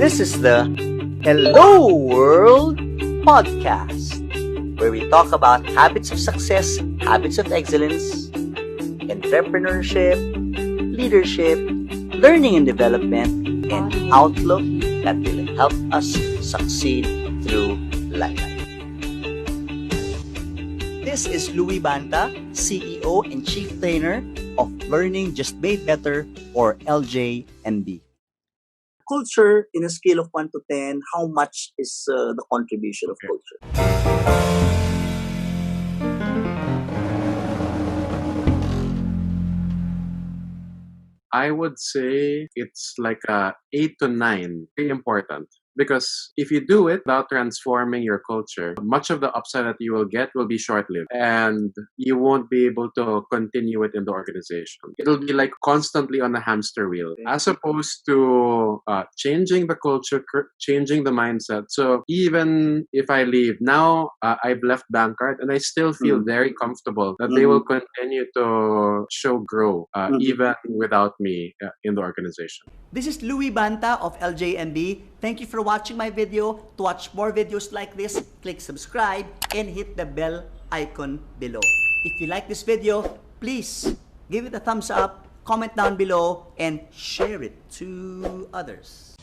This is the Hello World podcast, where we talk about habits of success, habits of excellence, entrepreneurship, leadership, learning and development, and outlook that will help us succeed through life. This is Louis Banta, CEO and Chief Trainer of Learning Just Made Better, or LJMB. Culture, in a scale of 1 to 10, how much is the contribution of culture? I would say it's like a 8 to 9. Very important. Because if you do it without transforming your culture, much of the upside that you will get will be short-lived, and you won't be able to continue it in the organization. It'll be like constantly on a hamster wheel, as opposed to changing the culture, changing the mindset. So even if I leave, now I've left Bankart, and I still feel very comfortable that they will continue to grow even without me in the organization. This is Louis Banta of LJMB. Thank you for watching my video. To watch more videos like this, click subscribe and hit the bell icon below. If you like this video, please give it a thumbs up, comment down below, and share it to others.